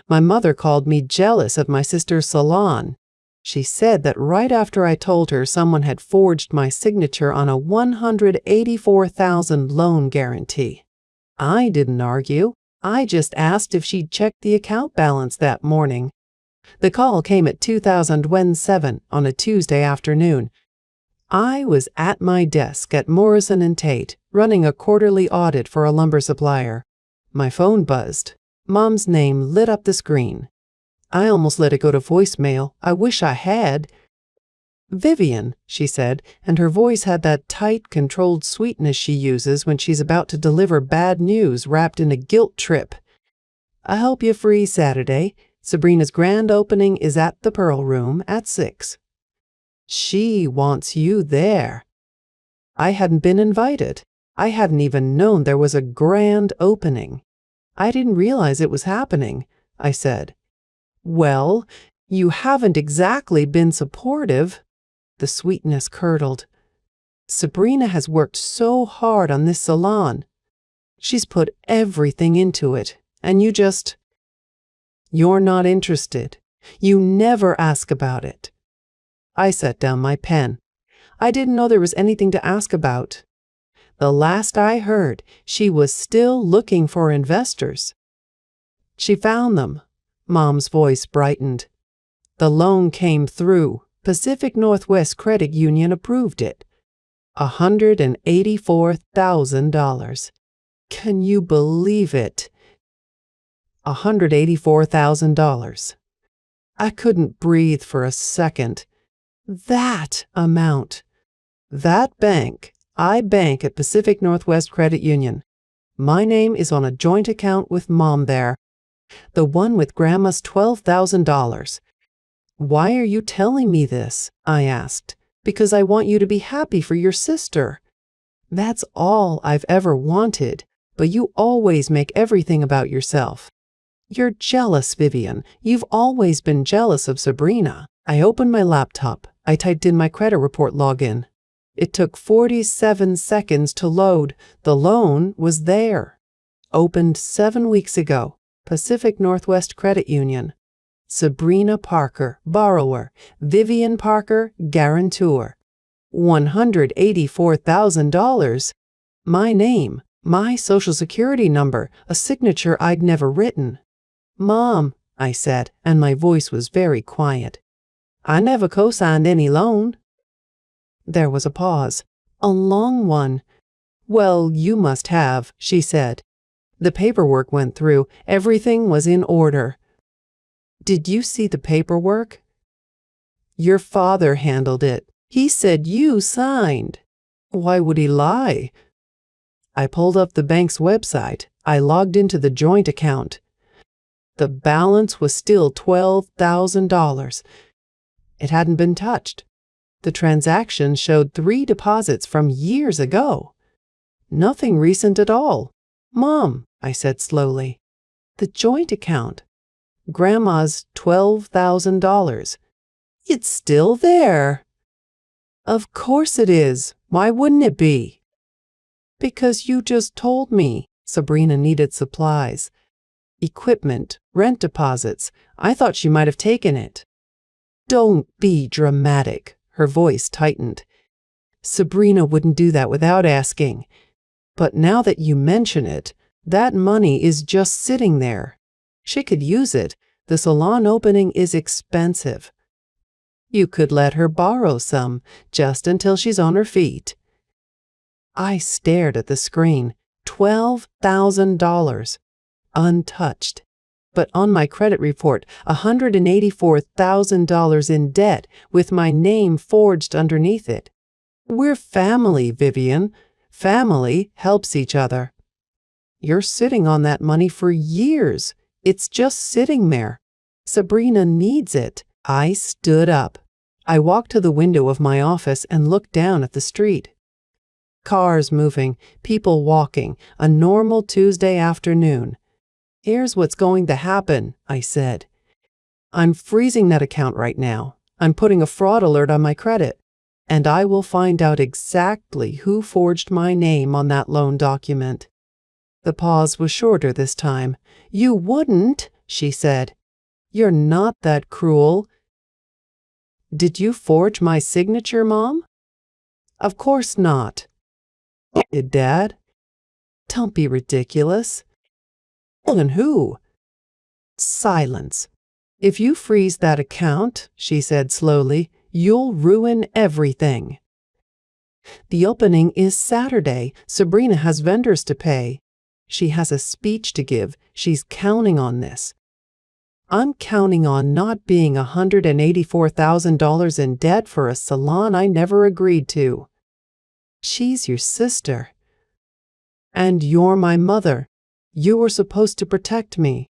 My mother called me jealous of my sister's Salon. She said that right after I told her someone had forged my signature on a $184,000 loan guarantee. I didn't argue. I just asked if she'd checked the account balance that morning. The call came at 2007 on a Tuesday afternoon. I was at my desk at Morrison & Tate, running a quarterly audit for a lumber supplier. My phone buzzed. Mom's name lit up the screen. I almost let it go to voicemail. I wish I had. "Vivian," she said, and her voice had that tight, controlled sweetness she uses when she's about to deliver bad news wrapped in a guilt trip. "I hope you're free Saturday. Sabrina's grand opening is at the Pearl Room at 6. She wants you there." I hadn't been invited. I hadn't even known there was a grand opening. "I didn't realize it was happening," I said. "Well, you haven't exactly been supportive." The sweetness curdled. "Sabrina has worked so hard on this salon. She's put everything into it, and you're not interested. You never ask about it." I set down my pen. I didn't know there was anything to ask about. The last I heard, she was still looking for investors. "She found them." Mom's voice brightened. "The loan came through. Pacific Northwest Credit Union approved it. $184,000. Can you believe it? $184,000. I couldn't breathe for a second. That amount. That bank. I bank at Pacific Northwest Credit Union. My name is on a joint account with Mom there. The one with Grandma's $12,000. "Why are you telling me this?" I asked. "Because I want you to be happy for your sister. That's all I've ever wanted, but you always make everything about yourself. You're jealous, Vivian. You've always been jealous of Sabrina." I opened my laptop. I typed in my credit report login. It took 47 seconds to load. The loan was there. Opened 7 weeks ago. Pacific Northwest Credit Union. Sabrina Parker, borrower. Vivian Parker, guarantor. $184,000. My name, my social security number, a signature I'd never written. "Mom," I said, and my voice was very quiet. "I never co-signed any loan." There was a pause, a long one. "Well, you must have," she said. "The paperwork went through. Everything was in order." "Did you see the paperwork?" "Your father handled it. He said you signed." "Why would he lie?" I pulled up the bank's website. I logged into the joint account. The balance was still $12,000. It hadn't been touched. The transaction showed 3 deposits from years ago. Nothing recent at all. "Mom," I said slowly, "the joint account. Grandma's $12,000. It's still there." "Of course it is. Why wouldn't it be?" "Because you just told me." Sabrina needed supplies. Equipment, rent deposits. I thought she might have taken it. "Don't be dramatic." Her voice tightened. "Sabrina wouldn't do that without asking. But now that you mention it, that money is just sitting there. She could use it. The salon opening is expensive. You could let her borrow some, just until she's on her feet." I stared at the screen. $12,000. Untouched. But on my credit report, $184,000 in debt with my name forged underneath it. We're family, Vivian. Family helps each other. You're sitting on that money for years. It's just sitting there. Sabrina needs it. I stood up. I walked to the window of my office and looked down at the street. Cars moving, people walking, a normal Tuesday afternoon. "Here's what's going to happen," I said. "I'm freezing that account right now. I'm putting a fraud alert on my credit. And I will find out exactly who forged my name on that loan document." The pause was shorter this time. "You wouldn't?" she said. "You're not that cruel." "Did you forge my signature, Mom?" "Of course not." "Did Dad?" "Don't be ridiculous." "Well, then who?" Silence. "If you freeze that account," she said slowly, "you'll ruin everything." "The opening is Saturday. Sabrina has vendors to pay. She has a speech to give. She's counting on this." "I'm counting on not being $184,000 in debt for a salon I never agreed to." "She's your sister." "And you're my mother. You were supposed to protect me."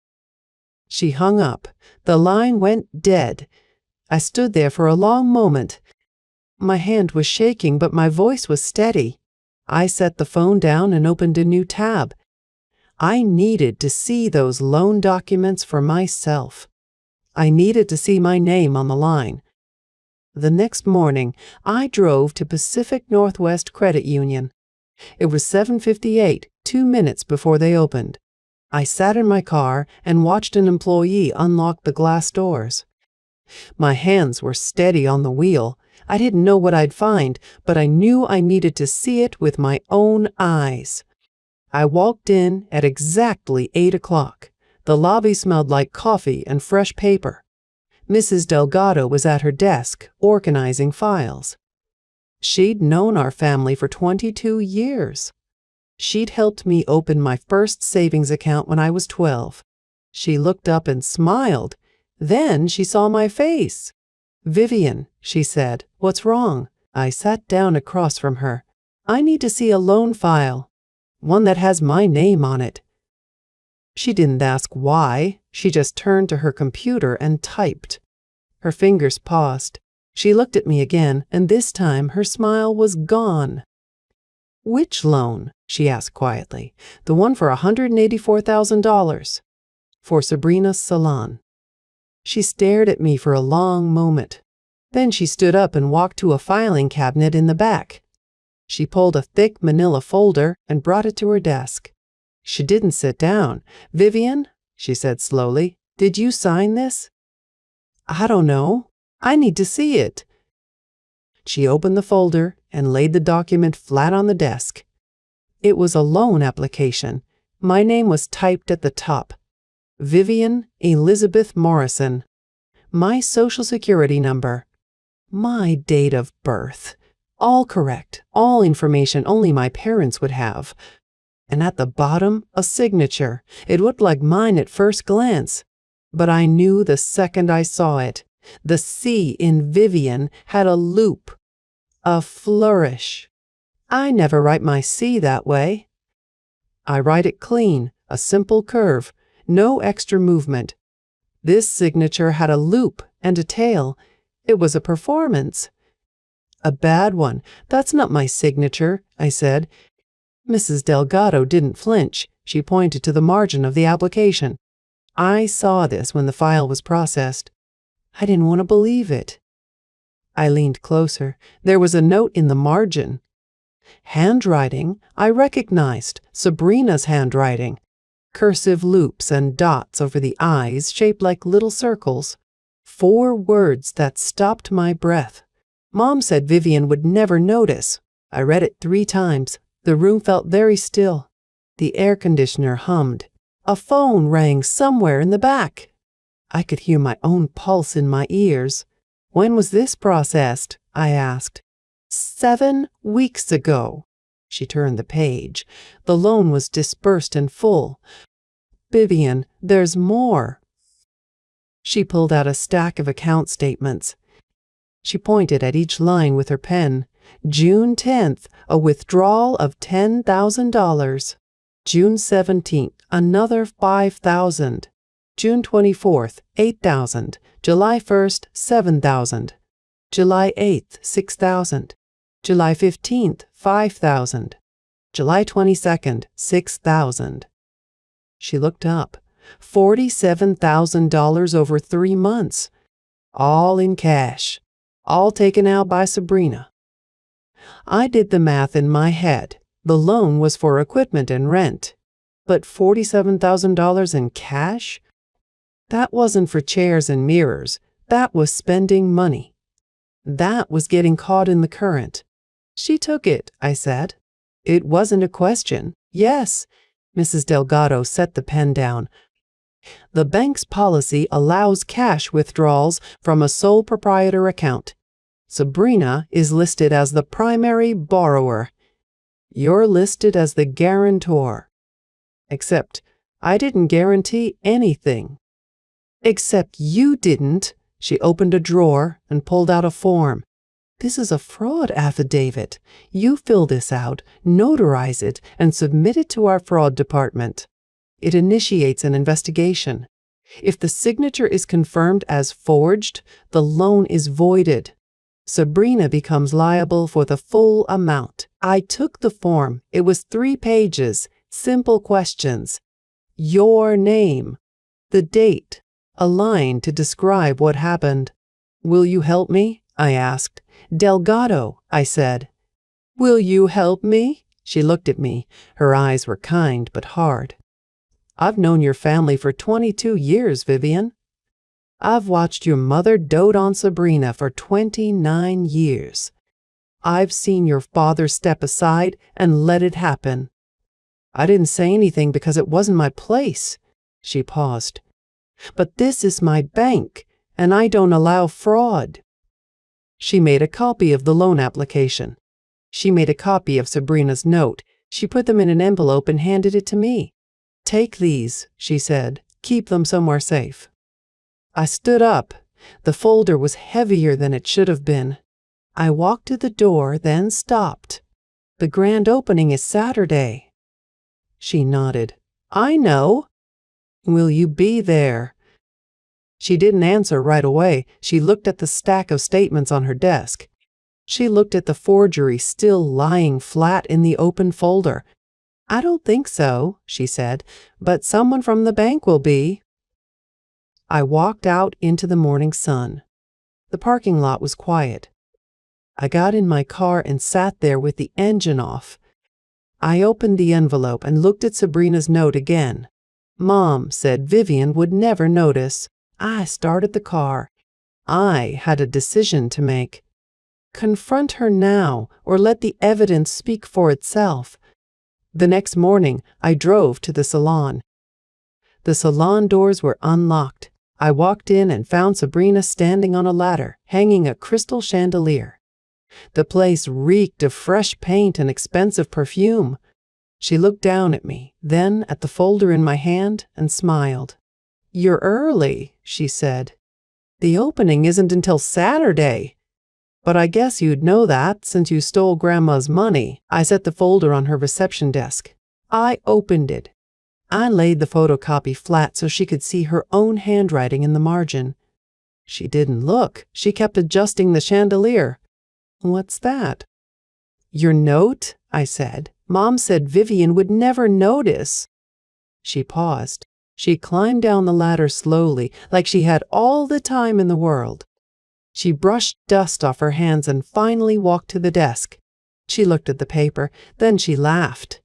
She hung up. The line went dead. I stood there for a long moment. My hand was shaking, but my voice was steady. I set the phone down and opened a new tab. I needed to see those loan documents for myself. I needed to see my name on the line. The next morning, I drove to Pacific Northwest Credit Union. It was 7:58, 2 minutes before they opened. I sat in my car and watched an employee unlock the glass doors. My hands were steady on the wheel. I didn't know what I'd find, but I knew I needed to see it with my own eyes. I walked in at exactly 8 o'clock. The lobby smelled like coffee and fresh paper. Mrs. Delgado was at her desk, organizing files. She'd known our family for 22 years. She'd helped me open my first savings account when I was 12. She looked up and smiled. Then she saw my face. "Vivian," she said, "what's wrong?" I sat down across from her. "I need to see a loan file. One that has my name on it." She didn't ask why. She just turned to her computer and typed. Her fingers paused. She looked at me again, and this time her smile was gone. "Which loan?" she asked quietly. "The one for $184,000. For Sabrina's salon." She stared at me for a long moment. Then she stood up and walked to a filing cabinet in the back. She pulled a thick manila folder and brought it to her desk. She didn't sit down. "Vivian," she said slowly, "did you sign this?" "I don't know. I need to see it." She opened the folder and laid the document flat on the desk. It was a loan application. My name was typed at the top. Vivian Elizabeth Morrison. My social security number. My date of birth. All correct. All information only my parents would have. And at the bottom, a signature. It looked like mine at first glance. But I knew the second I saw it. The C in Vivian had a loop. A flourish. I never write my C that way. I write it clean, a simple curve, no extra movement. This signature had a loop and a tail. It was a performance. "A bad one. That's not my signature," I said. Mrs. Delgado didn't flinch. She pointed to the margin of the application. I saw this when the file was processed. I didn't want to believe it. I leaned closer. There was a note in the margin. Handwriting I recognized, Sabrina's handwriting. Cursive loops and dots over the I's shaped like little circles. 4 words that stopped my breath. Mom said Vivian would never notice. I read it 3 times. The room felt very still. The air conditioner hummed. A phone rang somewhere in the back. I could hear my own pulse in my ears. "When was this processed?" I asked. 7 weeks ago. She turned the page. The loan was dispersed in full. "Vivian, there's more." She pulled out a stack of account statements. She pointed at each line with her pen. June 10th, a withdrawal of $10,000. June 17th, another $5,000. June 24th, $8,000. July 1st, $7,000. July 8th, $6,000. July 15th, $5,000. July 22nd, $6,000. She looked up. $47,000 over 3 months. All in cash. All taken out by Sabrina. I did the math in my head. The loan was for equipment and rent. But $47,000 in cash? That wasn't for chairs and mirrors. That was spending money. That was getting caught in the current. She took it, I said. It wasn't a question. Yes. Mrs. Delgado set the pen down. The bank's policy allows cash withdrawals from a sole proprietor account. Sabrina is listed as the primary borrower. You're listed as the guarantor. Except I didn't guarantee anything. Except you didn't. She opened a drawer and pulled out a form. This is a fraud affidavit. You fill this out, notarize it, and submit it to our fraud department. It initiates an investigation. If the signature is confirmed as forged, the loan is voided. Sabrina becomes liable for the full amount. I took the form. It was 3 pages, simple questions. Your name, the date, a line to describe what happened. Will you help me? I asked. Delgado, I said. Will you help me? She looked at me. Her eyes were kind but hard. I've known your family for 22 years, Vivian. I've watched your mother dote on Sabrina for 29 years. I've seen your father step aside and let it happen. I didn't say anything because it wasn't my place. She paused. But this is my bank, and I don't allow fraud. She made a copy of the loan application. She made a copy of Sabrina's note. She put them in an envelope and handed it to me. Take these, she said. Keep them somewhere safe. I stood up. The folder was heavier than it should have been. I walked to the door, then stopped. The grand opening is Saturday. She nodded. I know. Will you be there? She didn't answer right away. She looked at the stack of statements on her desk. She looked at the forgery still lying flat in the open folder. I don't think so, she said, but someone from the bank will be. I walked out into the morning sun. The parking lot was quiet. I got in my car and sat there with the engine off. I opened the envelope and looked at Sabrina's note again. Mom said Vivian would never notice. I started the car. I had a decision to make. Confront her now or let the evidence speak for itself. The next morning, I drove to the salon. The salon doors were unlocked. I walked in and found Sabrina standing on a ladder, hanging a crystal chandelier. The place reeked of fresh paint and expensive perfume. She looked down at me, then at the folder in my hand, and smiled. You're early, she said. The opening isn't until Saturday. But I guess you'd know that since you stole Grandma's money. I set the folder on her reception desk. I opened it. I laid the photocopy flat so she could see her own handwriting in the margin. She didn't look. She kept adjusting the chandelier. What's that? Your note, I said. Mom said Vivian would never notice. She paused. She climbed down the ladder slowly, like she had all the time in the world. She brushed dust off her hands and finally walked to the desk. She looked at the paper, then she laughed.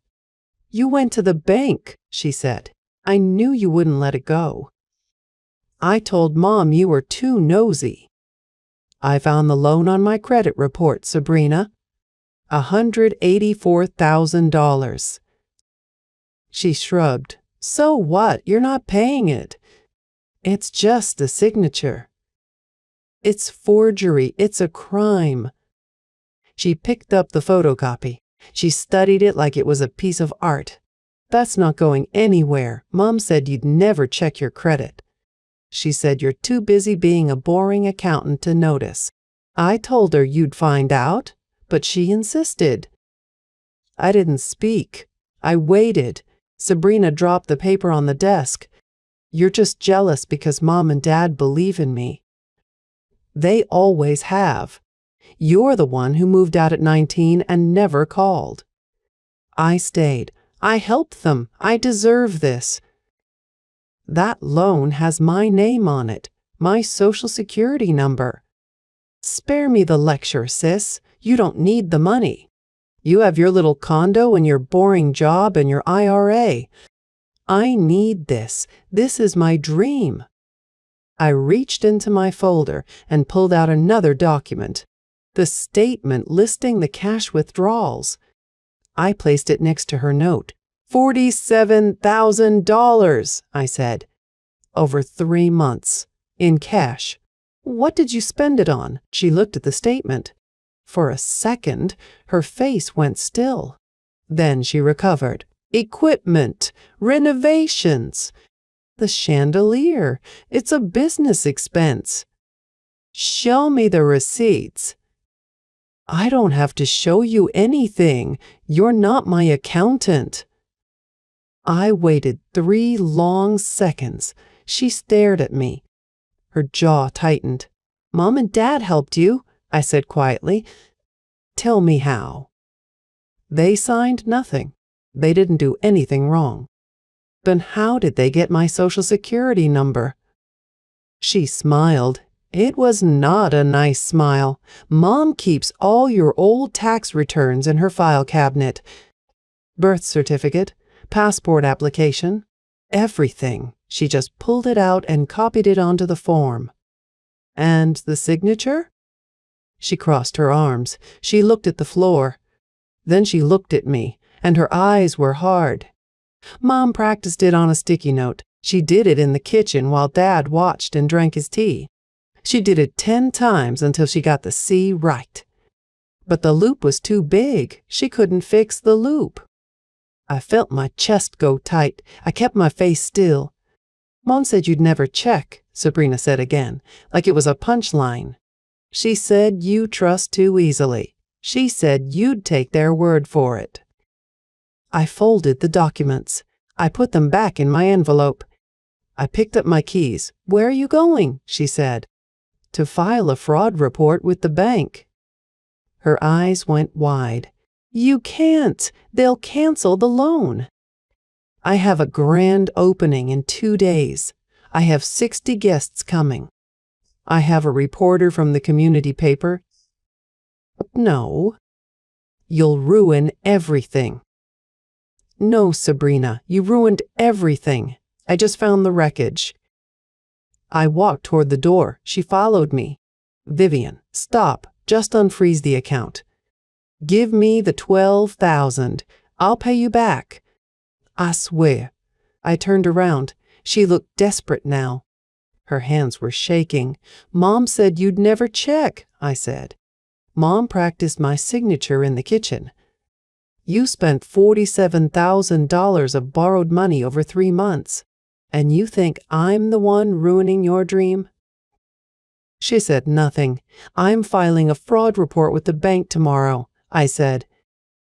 You went to the bank, she said. I knew you wouldn't let it go. I told Mom you were too nosy. I found the loan on my credit report, Sabrina. $184,000. She shrugged. So what? You're not paying it. It's just a signature. It's forgery. It's a crime. She picked up the photocopy. She studied it like it was a piece of art. That's not going anywhere. Mom said you'd never check your credit. She said you're too busy being a boring accountant to notice. I told her you'd find out, but she insisted. I didn't speak. I waited. Sabrina dropped the paper on the desk. You're just jealous because Mom and Dad believe in me. They always have. You're the one who moved out at 19 and never called. I stayed. I helped them. I deserve this. That loan has my name on it, my Social Security number. Spare me the lecture, sis. You don't need the money. You have your little condo and your boring job and your IRA. I need this. This is my dream. I reached into my folder and pulled out another document, the statement listing the cash withdrawals. I placed it next to her note. $47,000, I said. Over 3 months. In cash. What did you spend it on? She looked at the statement. For a second, her face went still. Then she recovered. Equipment. Renovations. The chandelier. It's a business expense. Show me the receipts. I don't have to show you anything. You're not my accountant. I waited 3 long seconds. She stared at me. Her jaw tightened. Mom and Dad helped you, I said quietly. Tell me how. They signed nothing. They didn't do anything wrong. Then how did they get my Social Security number? She smiled. It was not a nice smile. Mom keeps all your old tax returns in her file cabinet. Birth certificate, passport application, everything. She just pulled it out and copied it onto the form. And the signature? She crossed her arms. She looked at the floor. Then she looked at me, and her eyes were hard. Mom practiced it on a sticky note. She did it in the kitchen while Dad watched and drank his tea. She did it 10 times until she got the C right. But the loop was too big. She couldn't fix the loop. I felt my chest go tight. I kept my face still. Mom said you'd never check, Sabrina said again, like it was a punchline. She said you trust too easily. She said you'd take their word for it. I folded the documents. I put them back in my envelope. I picked up my keys. Where are you going? She said. To file a fraud report with the bank. Her eyes went wide. You can't. They'll cancel the loan. I have a grand opening in 2 days. I have 60 guests coming. I have a reporter from the community paper. No. You'll ruin everything. No, Sabrina, you ruined everything. I just found the wreckage. I walked toward the door. She followed me. Vivian, stop. Just unfreeze the account. Give me the $12,000. I'll pay you back. I swear. I turned around. She looked desperate now. Her hands were shaking. Mom said you'd never check, I said. Mom practiced my signature in the kitchen. You spent $47,000 of borrowed money over 3 months, and you think I'm the one ruining your dream? She said nothing. I'm filing a fraud report with the bank tomorrow, I said.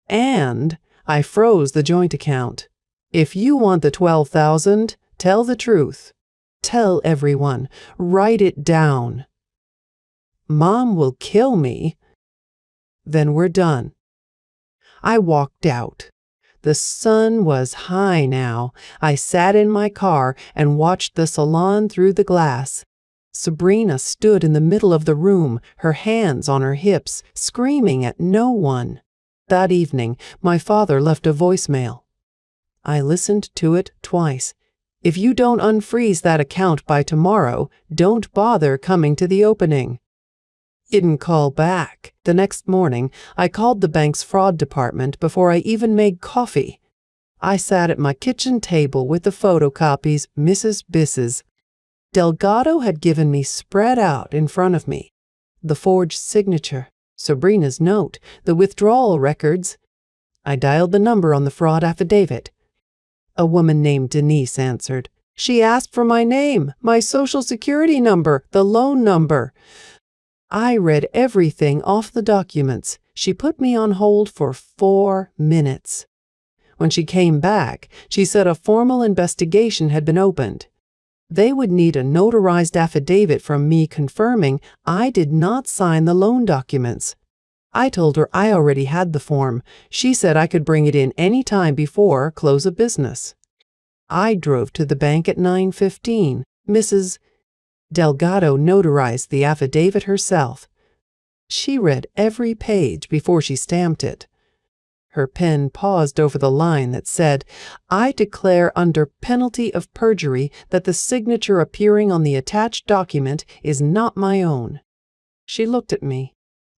And I froze the joint account. If you want the $12,000, tell the truth. Tell everyone. Write it down. Mom will kill me. Then we're done. I walked out. The sun was high now. I sat in my car and watched the salon through the glass. Sabrina stood in the middle of the room, her hands on her hips, screaming at no one. That evening, my father left a voicemail. I listened to it twice. If you don't unfreeze that account by tomorrow, don't bother coming to the opening. Didn't call back. The next morning, I called the bank's fraud department before I even made coffee. I sat at my kitchen table with the photocopies, Mrs. Biss's. Delgado had given me spread out in front of me. The forged signature, Sabrina's note, the withdrawal records. I dialed the number on the fraud affidavit. A woman named Denise answered. She asked for my name, my Social Security number, the loan number. I read everything off the documents. She put me on hold for 4 minutes. When she came back, she said a formal investigation had been opened. They would need a notarized affidavit from me confirming I did not sign the loan documents. I told her I already had the form. She said I could bring it in any time before close of business. I drove to the bank at 9:15. Mrs. Delgado notarized the affidavit herself. She read every page before she stamped it. Her pen paused over the line that said, "I declare under penalty of perjury that the signature appearing on the attached document is not my own." She looked at me.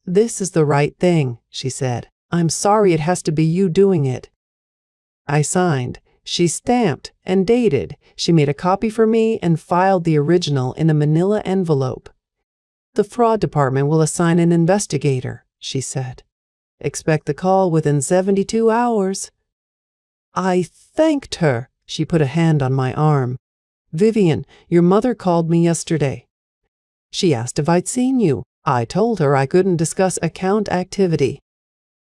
"This is the right thing," she said. "I'm sorry it has to be you doing it." I signed. She stamped and dated. She made a copy for me and filed the original in a manila envelope. "The fraud department will assign an investigator," she said. "Expect the call within 72 hours. I thanked her. She put a hand on my arm. "Vivian, your mother called me yesterday. She asked if I'd seen you. I told her I couldn't discuss account activity."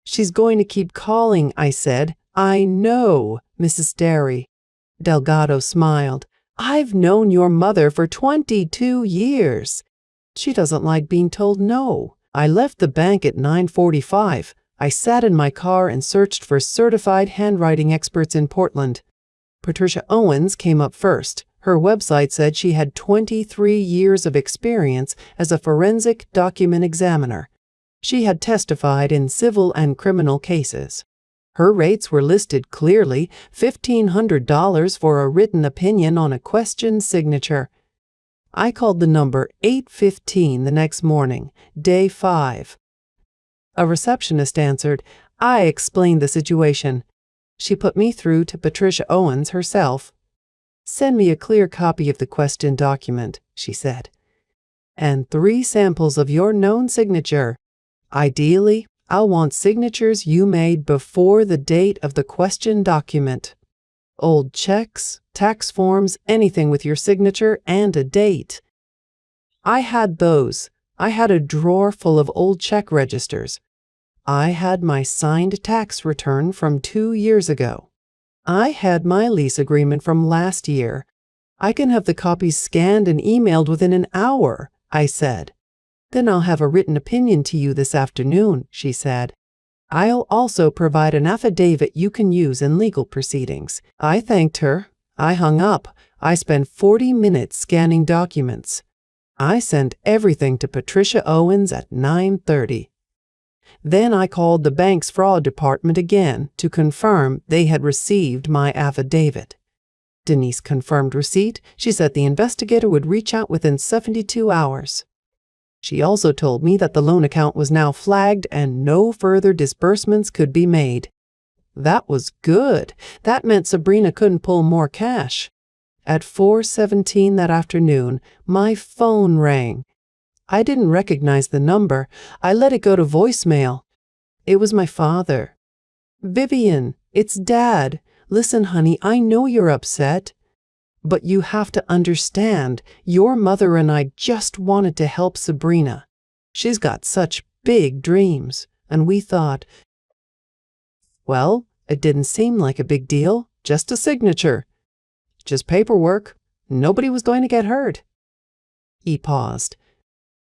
"She's going to keep calling," I said. "I know, Mrs. Derry." Delgado smiled. "I've known your mother for 22 years. She doesn't like being told no." I left the bank at 9:45. I sat in my car and searched for certified handwriting experts in Portland. Patricia Owens came up first. Her website said she had 23 years of experience as a forensic document examiner. She had testified in civil and criminal cases. Her rates were listed clearly: $1,500 for a written opinion on a question signature. I called the number 8:15 the next morning, day 5. A receptionist answered. I explained the situation. She put me through to Patricia Owens herself. "Send me a clear copy of the question document," she said, "and 3 samples of your known signature. Ideally, I'll want signatures you made before the date of the question document. Old checks, tax forms, anything with your signature and a date." I had those. I had a drawer full of old check registers. I had my signed tax return from 2 years ago. I had my lease agreement from last year. "I can have the copies scanned and emailed within an hour," I said. "Then I'll have a written opinion to you this afternoon," she said. "I'll also provide an affidavit you can use in legal proceedings." I thanked her. I hung up. I spent 40 minutes scanning documents. I sent everything to Patricia Owens at 9:30. Then I called the bank's fraud department again to confirm they had received my affidavit. Denise confirmed receipt. She said the investigator would reach out within 72 hours. She also told me that the loan account was now flagged and no further disbursements could be made. That was good. That meant Sabrina couldn't pull more cash. At 4:17 that afternoon, my phone rang. I didn't recognize the number. I let it go to voicemail. It was my father. "Vivian, it's Dad. Listen, honey, I know you're upset. But you have to understand, your mother and I just wanted to help Sabrina. She's got such big dreams, and we thought..." Well, it didn't seem like a big deal, just a signature. Just paperwork. Nobody was going to get hurt. He paused.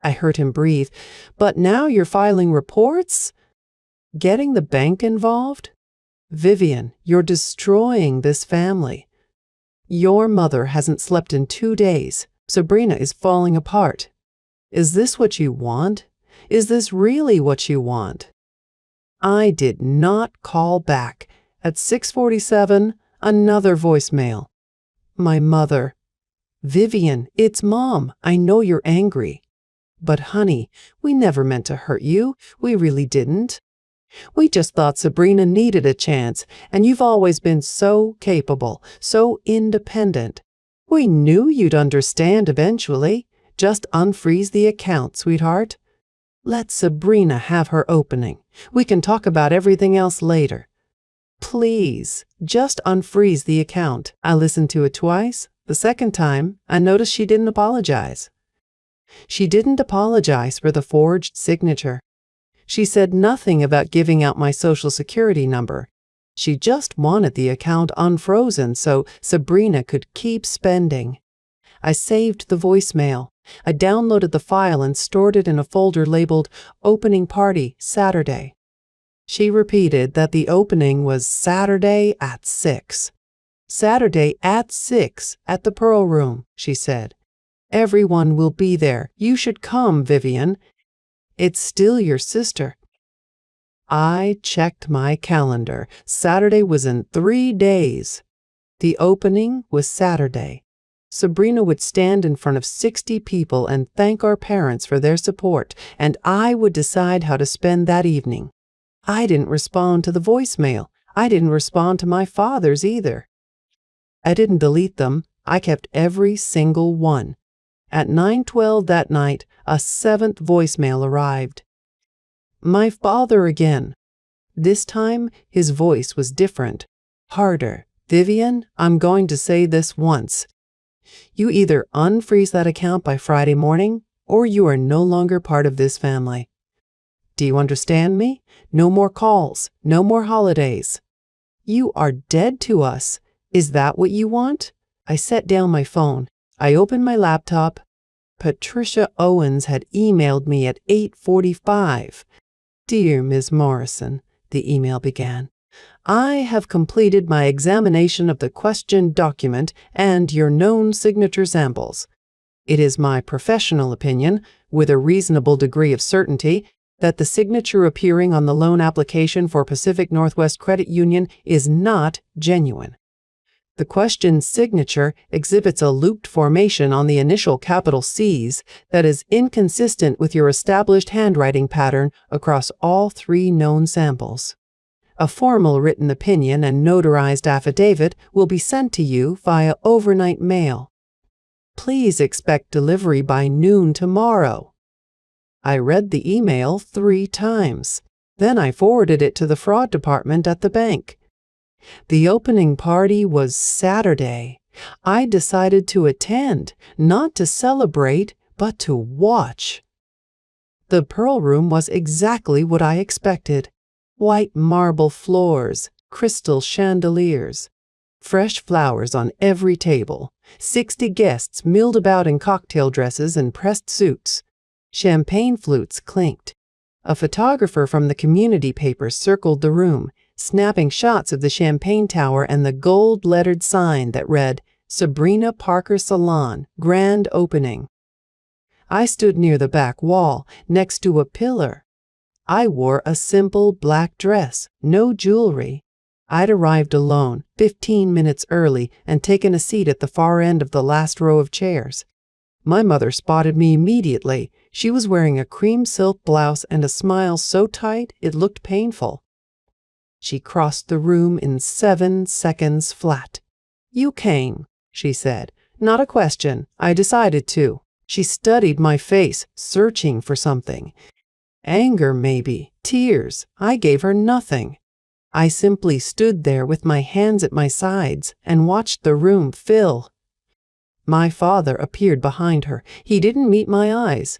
I heard him breathe. "But now you're filing reports? Getting the bank involved? Vivian, you're destroying this family. Your mother hasn't slept in 2 days. Sabrina is falling apart. Is this what you want? Is this really what you want?" I did not call back. At 6:47, another voicemail. My mother. "Vivian, it's Mom. I know you're angry. But honey, we never meant to hurt you. We really didn't. We just thought Sabrina needed a chance, and you've always been so capable, so independent. We knew you'd understand eventually. Just unfreeze the account, sweetheart. Let Sabrina have her opening. We can talk about everything else later. Please, just unfreeze the account." I listened to it twice. The second time, I noticed she didn't apologize. She didn't apologize for the forged signature. She said nothing about giving out my Social Security number. She just wanted the account unfrozen so Sabrina could keep spending. I saved the voicemail. I downloaded the file and stored it in a folder labeled "Opening Party, Saturday." She repeated that the opening was Saturday at 6. "Saturday at 6 at the Pearl Room," she said. "Everyone will be there. You should come, Vivian. It's still your sister." I checked my calendar. Saturday was in 3 days. The opening was Saturday. Sabrina would stand in front of 60 people and thank our parents for their support, and I would decide how to spend that evening. I didn't respond to the voicemail. I didn't respond to my father's either. I didn't delete them. I kept every single one. At 9:12 that night, a 7th voicemail arrived. My father again. This time, his voice was different, harder. Vivian, I'm going to say this once. You either unfreeze that account by Friday morning, or you are no longer part of this family. Do you understand me? No more calls, no more holidays. You are dead to us. Is that what you want? I set down my phone. I opened my laptop. Patricia Owens had emailed me at 8:45. Dear Ms. Morrison, the email began, I have completed my examination of the question document and your known signature samples. It is my professional opinion, with a reasonable degree of certainty, that the signature appearing on the loan application for Pacific Northwest Credit Union is not genuine. The question's signature exhibits a looped formation on the initial capital C's that is inconsistent with your established handwriting pattern across all 3 known samples. A formal written opinion and notarized affidavit will be sent to you via overnight mail. Please expect delivery by noon tomorrow. I read the email 3 times. Then I forwarded it to the fraud department at the bank. The opening party was Saturday. I decided to attend, not to celebrate, but to watch. The Pearl Room was exactly what I expected. White marble floors, crystal chandeliers, fresh flowers on every table, 60 guests milled about in cocktail dresses and pressed suits. Champagne flutes clinked. A photographer from the community paper circled the room, snapping shots of the champagne tower and the gold-lettered sign that read, Sabrina Parker Salon, Grand Opening. I stood near the back wall, next to a pillar. I wore a simple black dress, no jewelry. I'd arrived alone, 15 minutes early, and taken a seat at the far end of the last row of chairs. My mother spotted me immediately. She was wearing a cream silk blouse and a smile so tight it looked painful. She crossed the room in 7 seconds flat. You came, she said. Not a question. I decided to. She studied my face, searching for something. Anger, maybe. Tears. I gave her nothing. I simply stood there with my hands at my sides and watched the room fill. My father appeared behind her. He didn't meet my eyes.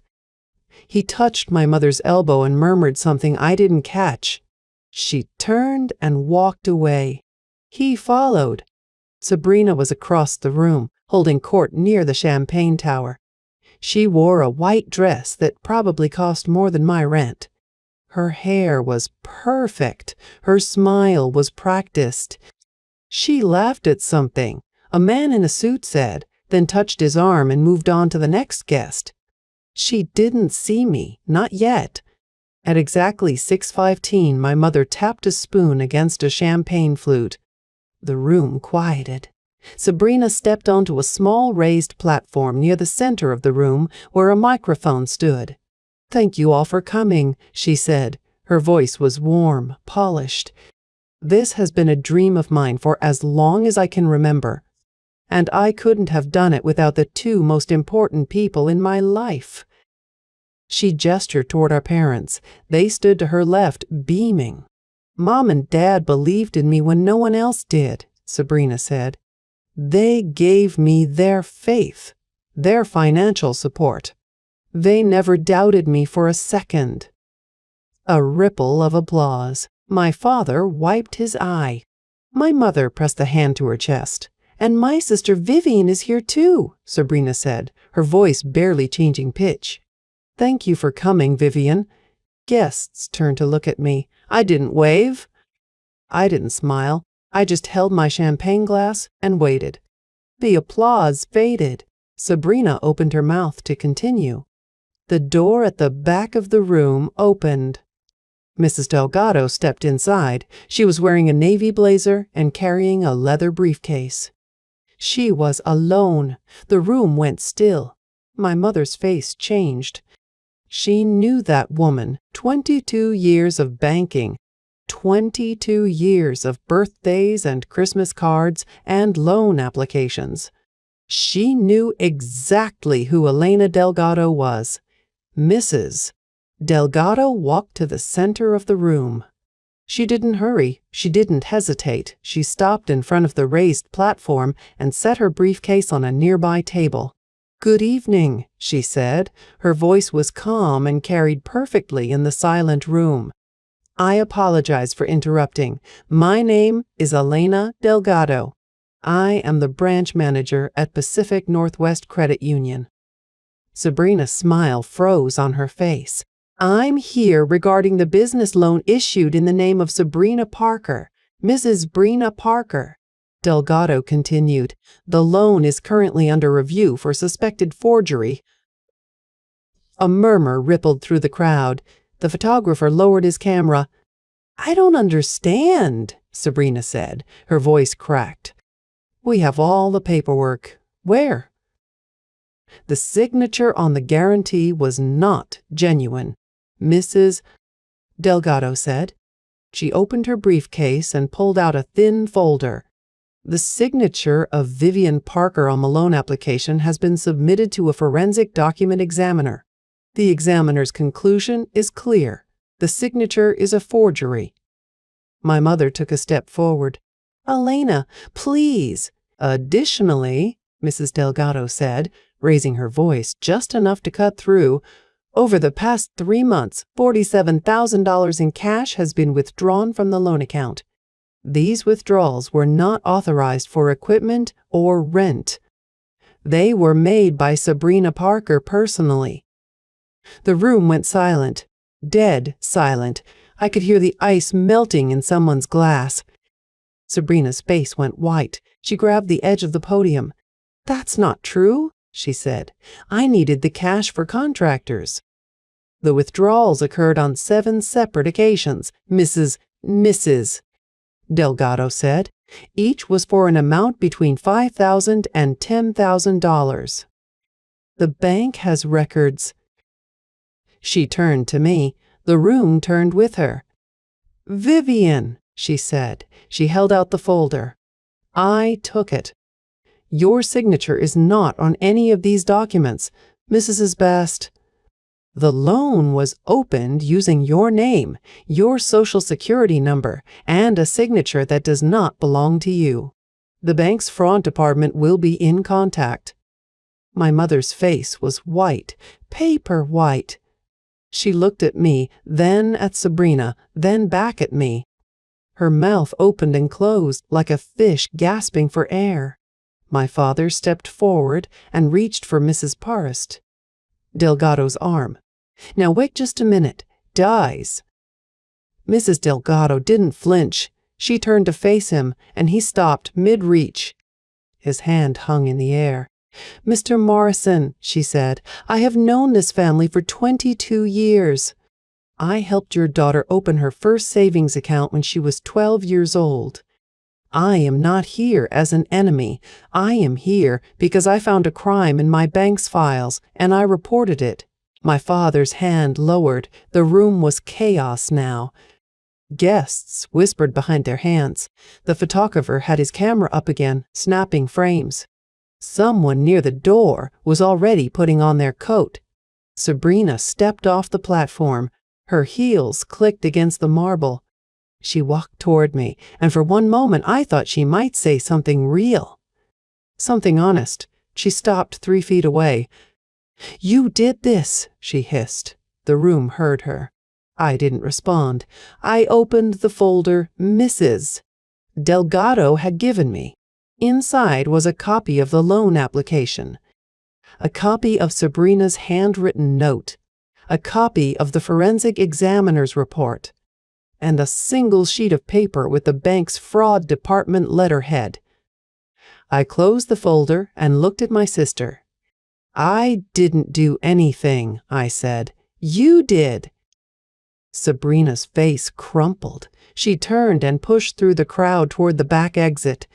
He touched my mother's elbow and murmured something I didn't catch. She turned and walked away. He followed. Sabrina was across the room, holding court near the champagne tower. She wore a white dress that probably cost more than my rent. Her hair was perfect. Her smile was practiced. She laughed at something, a man in a suit said, then touched his arm and moved on to the next guest. She didn't see me, not yet. At exactly 6:15, my mother tapped a spoon against a champagne flute. The room quieted. Sabrina stepped onto a small raised platform near the center of the room where a microphone stood. Thank you all for coming, she said. Her voice was warm, polished. This has been a dream of mine for as long as I can remember. And I couldn't have done it without the 2 most important people in my life. She gestured toward our parents. They stood to her left, beaming. Mom and Dad believed in me when no one else did, Sabrina said. They gave me their faith, their financial support. They never doubted me for a second. A ripple of applause. My father wiped his eye. My mother pressed a hand to her chest. And my sister Vivian is here too, Sabrina said, her voice barely changing pitch. Thank you for coming, Vivian. Guests turned to look at me. I didn't wave. I didn't smile. I just held my champagne glass and waited. The applause faded. Sabrina opened her mouth to continue. The door at the back of the room opened. Mrs. Delgado stepped inside. She was wearing a navy blazer and carrying a leather briefcase. She was alone. The room went still. My mother's face changed. She knew that woman, 22 years of banking, 22 years of birthdays and Christmas cards and loan applications. She knew exactly who Elena Delgado was. Mrs. Delgado walked to the center of the room. She didn't hurry. She didn't hesitate. She stopped in front of the raised platform and set her briefcase on a nearby table. "Good evening," she said. Her voice was calm and carried perfectly in the silent room. "I apologize for interrupting. My name is Elena Delgado. I am the branch manager at Pacific Northwest Credit Union." Sabrina's smile froze on her face. "I'm here regarding the business loan issued in the name of Sabrina Parker, Mrs. Brina Parker." Delgado continued, "The loan is currently under review for suspected forgery." A murmur rippled through the crowd. The photographer lowered his camera. "I don't understand," Sabrina said. Her voice cracked. "We have all the paperwork." "Where?" "The signature on the guarantee was not genuine," Mrs. Delgado said. She opened her briefcase and pulled out a thin folder. "The signature of Vivian Parker on the loan application has been submitted to a forensic document examiner. The examiner's conclusion is clear. The signature is a forgery." My mother took a step forward. "Elena, please." "Additionally," Mrs. Delgado said, raising her voice just enough to cut through, "over the past 3 months, $47,000 in cash has been withdrawn from the loan account. These withdrawals were not authorized for equipment or rent. They were made by Sabrina Parker personally." The room went silent, dead silent. I could hear the ice melting in someone's glass. Sabrina's face went white. She grabbed the edge of the podium. "That's not true," she said. "I needed the cash for contractors." "The withdrawals occurred on 7 separate occasions," Mrs. Delgado said. "Each was for an amount between $5,000 and $10,000. The bank has records." She turned to me. The room turned with her. "Vivian," she said. She held out the folder. I took it. "Your signature is not on any of these documents, Mrs. Best. The loan was opened using your name, your social security number, and a signature that does not belong to you. The bank's fraud department will be in contact." My mother's face was white, paper white. She looked at me, then at Sabrina, then back at me. Her mouth opened and closed like a fish gasping for air. My father stepped forward and reached for Mrs. Parst. Delgado's arm. "Now wait just a minute. Dies." Mrs. Delgado didn't flinch. She turned to face him, and he stopped mid-reach. His hand hung in the air. "Mr. Morrison," she said, "I have known this family for 22 years. I helped your daughter open her first savings account when she was 12 years old. I am not here as an enemy. I am here because I found a crime in my bank's files, and I reported it." My father's hand lowered. The room was chaos now. Guests whispered behind their hands. The photographer had his camera up again, snapping frames. Someone near the door was already putting on their coat. Sabrina stepped off the platform. Her heels clicked against the marble. She walked toward me, and for one moment I thought she might say something real, something honest. She stopped 3 feet away. "You did this," she hissed. The room heard her. I didn't respond. I opened the folder Mrs. Delgado had given me. Inside was a copy of the loan application, a copy of Sabrina's handwritten note, a copy of the forensic examiner's report, and a single sheet of paper with the bank's fraud department letterhead. I closed the folder and looked at my sister. "I didn't do anything," I said. "You did." Sabrina's face crumpled. She turned and pushed through the crowd toward the back exit.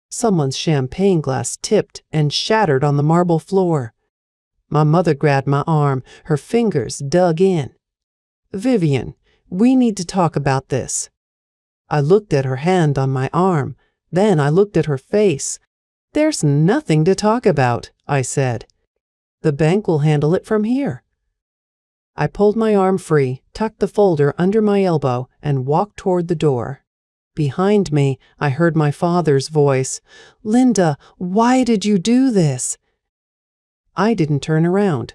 Someone's champagne glass tipped and shattered on the marble floor. My mother grabbed my arm, her fingers dug in. "Vivian, we need to talk about this." I looked at her hand on my arm. Then I looked at her face. "There's nothing to talk about," I said. "The bank will handle it from here." I pulled my arm free, tucked the folder under my elbow, and walked toward the door. Behind me, I heard my father's voice. "Linda, why did you do this?" I didn't turn around.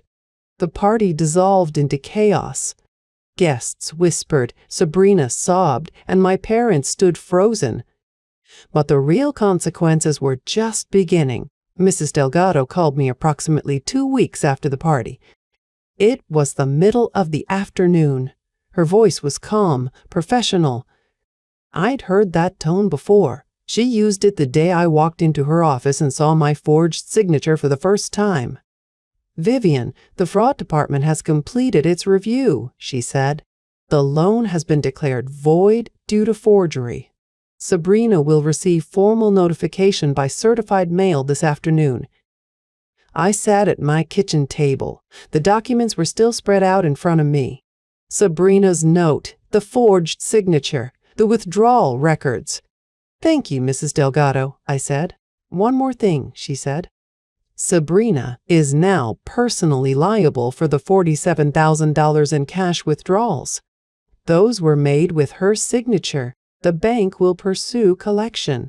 The party dissolved into chaos. Guests whispered, Sabrina sobbed, and my parents stood frozen. But the real consequences were just beginning. Mrs. Delgado called me approximately 2 weeks after the party. It was the middle of the afternoon. Her voice was calm, professional. I'd heard that tone before. She used it the day I walked into her office and saw my forged signature for the first time. "Vivian, the fraud department has completed its review," she said. "The loan has been declared void due to forgery. Sabrina will receive formal notification by certified mail this afternoon." I sat at my kitchen table. The documents were still spread out in front of me. Sabrina's note, the forged signature, the withdrawal records. "Thank you, Mrs. Delgado," I said. "One more thing," she said. "Sabrina is now personally liable for the $47,000 in cash withdrawals. Those were made with her signature. The bank will pursue collection."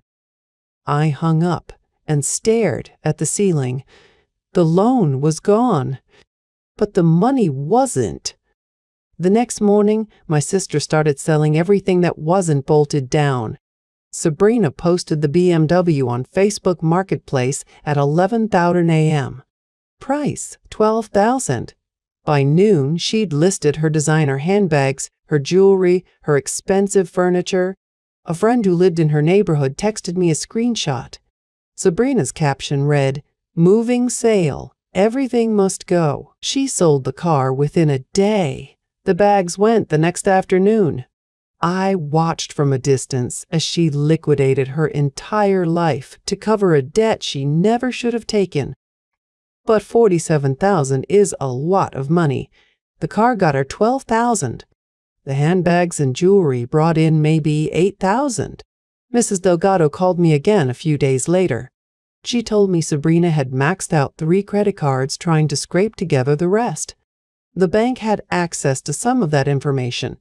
I hung up and stared at the ceiling. The loan was gone, but the money wasn't. The next morning, my sister started selling everything that wasn't bolted down. Sabrina posted the BMW on Facebook Marketplace at 11:00 a.m. Price, $12,000. By noon, she'd listed her designer handbags, her jewelry, her expensive furniture. A friend who lived in her neighborhood texted me a screenshot. Sabrina's caption read, "Moving sale. Everything must go." She sold the car within a day. The bags went the next afternoon. I watched from a distance as she liquidated her entire life to cover a debt she never should have taken. But $47,000 is a lot of money. The car got her $12,000. The handbags and jewelry brought in maybe $8,000. Mrs. Delgado called me again a few days later. She told me Sabrina had maxed out 3 credit cards trying to scrape together the rest. The bank had access to some of that information.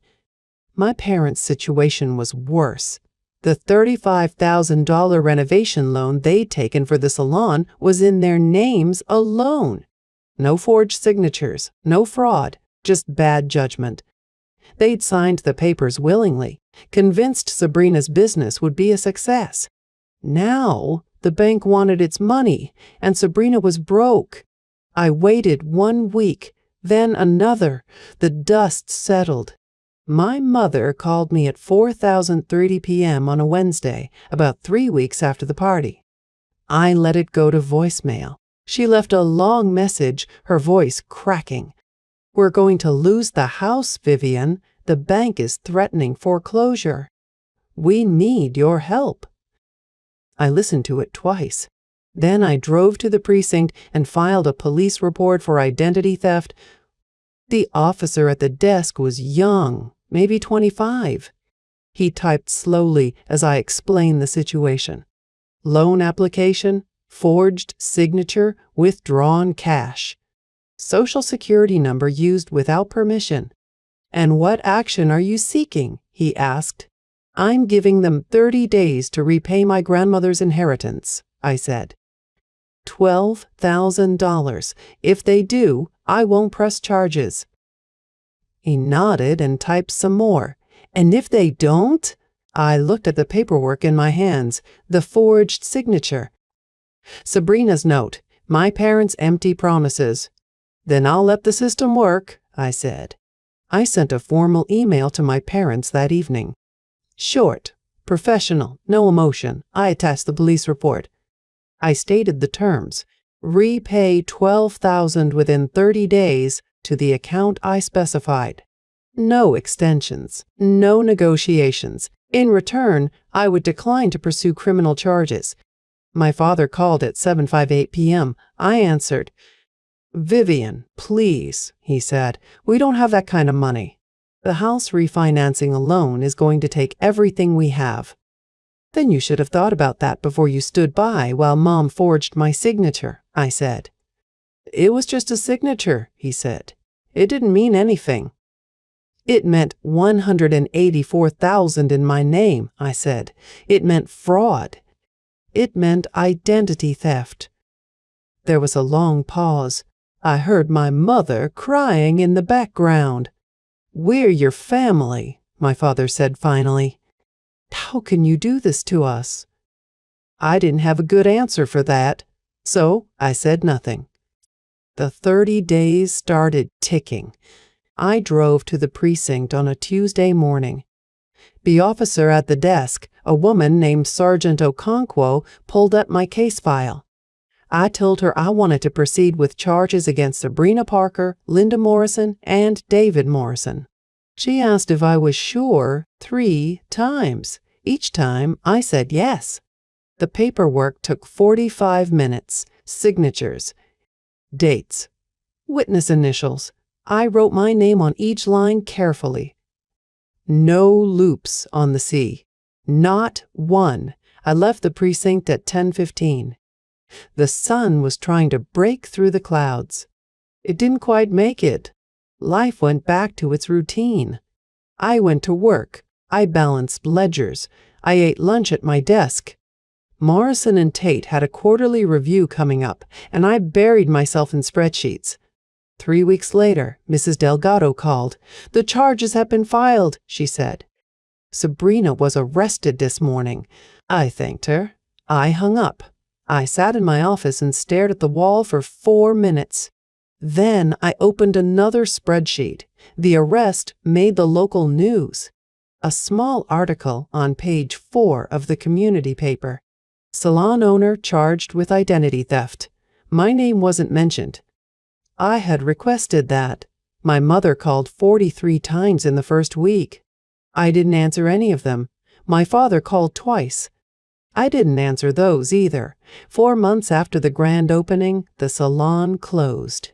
My parents' situation was worse. The $35,000 renovation loan they'd taken for the salon was in their names alone. No forged signatures, no fraud, just bad judgment. They'd signed the papers willingly, convinced Sabrina's business would be a success. Now, the bank wanted its money, and Sabrina was broke. I waited 1 week, then another. The dust settled. My mother called me at 4:30 p.m. on a Wednesday, about 3 weeks after the party. I let it go to voicemail. She left a long message, her voice cracking. "We're going to lose the house, Vivian. The bank is threatening foreclosure. We need your help." I listened to it twice. Then I drove to the precinct and filed a police report for identity theft. The officer at the desk was young, maybe 25. He typed slowly as I explained the situation. Loan application, forged signature, withdrawn cash. Social Security number used without permission. "And what action are you seeking?" he asked. "I'm giving them 30 days to repay my grandmother's inheritance," I said. $12,000. If they do, I won't press charges. He nodded and typed some more. "And if they don't?" I looked at the paperwork in my hands, the forged signature. Sabrina's note, my parents' empty promises. "Then I'll let the system work," I said. I sent a formal email to my parents that evening. Short, professional, no emotion. I attached the police report. I stated the terms. Repay $12,000 within 30 days to the account I specified. No extensions, no negotiations. In return, I would decline to pursue criminal charges. My father called at 7:58 p.m. I answered. "Vivian, please," he said, "we don't have that kind of money. The house refinancing alone is going to take everything we have." "Then you should have thought about that before you stood by while Mom forged my signature," I said. "It was just a signature," he said. "It didn't mean anything." "It meant $184,000 in my name," I said. "It meant fraud. It meant identity theft." There was a long pause. I heard my mother crying in the background. "We're your family," my father said finally. "How can you do this to us?" I didn't have a good answer for that, so I said nothing. The 30 days started ticking. I drove to the precinct on a Tuesday morning. The officer at the desk, a woman named Sergeant Okonkwo, pulled up my case file. I told her I wanted to proceed with charges against Sabrina Parker, Linda Morrison, and David Morrison. She asked if I was sure 3 times. Each time I said yes. The paperwork took 45 minutes. Signatures, dates, witness initials. I wrote my name on each line carefully. No loops on the C. Not one. I left the precinct at 10:15. The sun was trying to break through the clouds. It didn't quite make it. Life went back to its routine. I went to work. I balanced ledgers. I ate lunch at my desk. Morrison and Tate had a quarterly review coming up, and I buried myself in spreadsheets. 3 weeks later, Mrs. Delgado called. "The charges have been filed," she said. "Sabrina was arrested this morning." I thanked her. I hung up. I sat in my office and stared at the wall for 4 minutes. Then I opened another spreadsheet. The arrest made the local news. A small article on page 4 of the community paper. Salon owner charged with identity theft. My name wasn't mentioned. I had requested that. My mother called 43 times in the first week. I didn't answer any of them. My father called twice. I didn't answer those either. 4 months after the grand opening, the salon closed.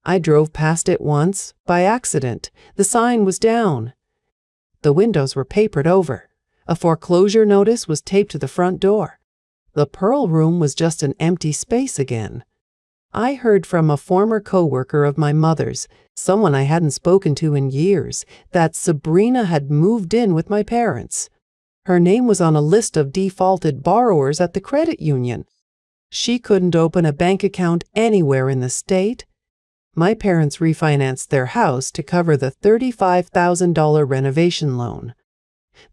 I drove past it once, by accident. The sign was down. The windows were papered over. A foreclosure notice was taped to the front door. The Pearl Room was just an empty space again. I heard from a former coworker of my mother's, someone I hadn't spoken to in years, that Sabrina had moved in with my parents. Her name was on a list of defaulted borrowers at the credit union. She couldn't open a bank account anywhere in the state. My parents refinanced their house to cover the $35,000 renovation loan.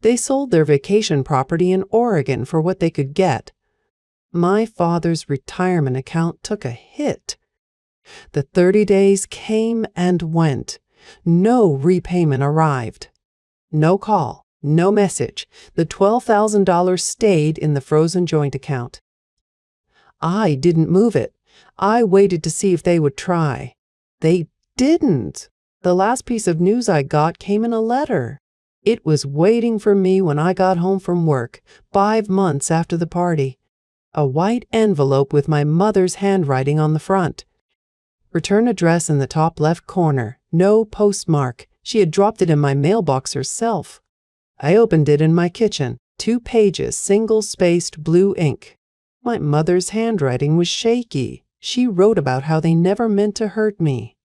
They sold their vacation property in Oregon for what they could get. My father's retirement account took a hit. The 30 days came and went. No repayment arrived. No call, no message. The $12,000 stayed in the frozen joint account. I didn't move it. I waited to see if they would try. They didn't. The last piece of news I got came in a letter. It was waiting for me when I got home from work, 5 months after the party. A white envelope with my mother's handwriting on the front. Return address in the top left corner. No postmark. She had dropped it in my mailbox herself. I opened it in my kitchen. 2 pages, single-spaced blue ink. My mother's handwriting was shaky. She wrote about how they never meant to hurt me.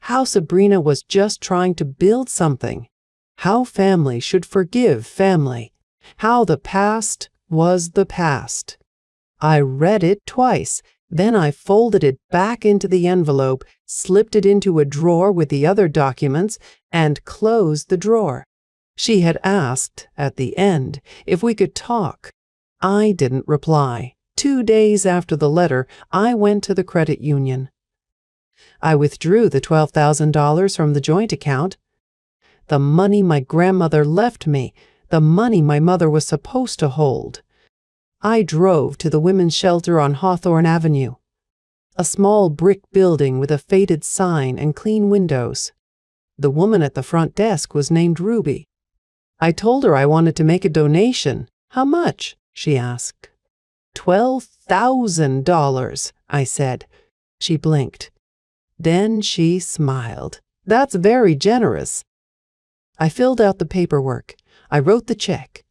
How Sabrina was just trying to build something. How family should forgive family. How the past was the past. I read it twice. Then I folded it back into the envelope, slipped it into a drawer with the other documents, and closed the drawer. She had asked, at the end, if we could talk. I didn't reply. 2 days after the letter, I went to the credit union. I withdrew the $12,000 from the joint account. The money my grandmother left me, the money my mother was supposed to hold. I drove to the women's shelter on Hawthorne Avenue, a small brick building with a faded sign and clean windows. The woman at the front desk was named Ruby. I told her I wanted to make a donation. How much? She asked. $12,000, I said. She blinked. Then she smiled. That's very generous. I filled out the paperwork. I wrote the check.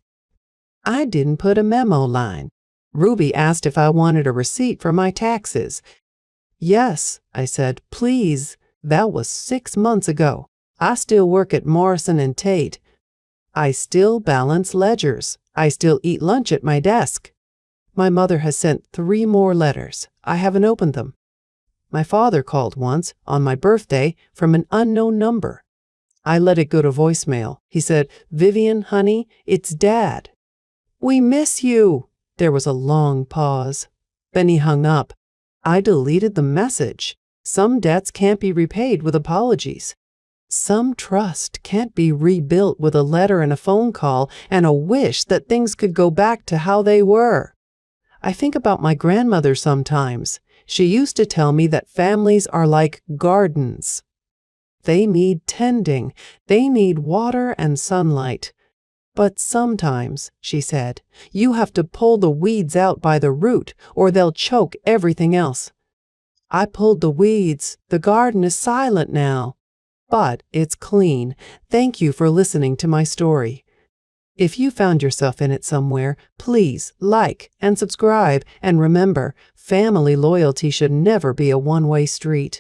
I didn't put a memo line. Ruby asked if I wanted a receipt for my taxes. Yes, I said, please. That was 6 months ago. I still work at Morrison and Tate. I still balance ledgers. I still eat lunch at my desk. My mother has sent 3 more letters. I haven't opened them. My father called once, on my birthday, from an unknown number. I let it go to voicemail. He said, "Vivian, honey, it's Dad." "We miss you." There was a long pause. Then he hung up. I deleted the message. Some debts can't be repaid with apologies. Some trust can't be rebuilt with a letter and a phone call and a wish that things could go back to how they were. I think about my grandmother sometimes. She used to tell me that families are like gardens. They need tending. They need water and sunlight. But sometimes, she said, you have to pull the weeds out by the root or they'll choke everything else. I pulled the weeds. The garden is silent now. But it's clean. Thank you for listening to my story. If you found yourself in it somewhere, please like and subscribe, and remember, family loyalty should never be a one-way street.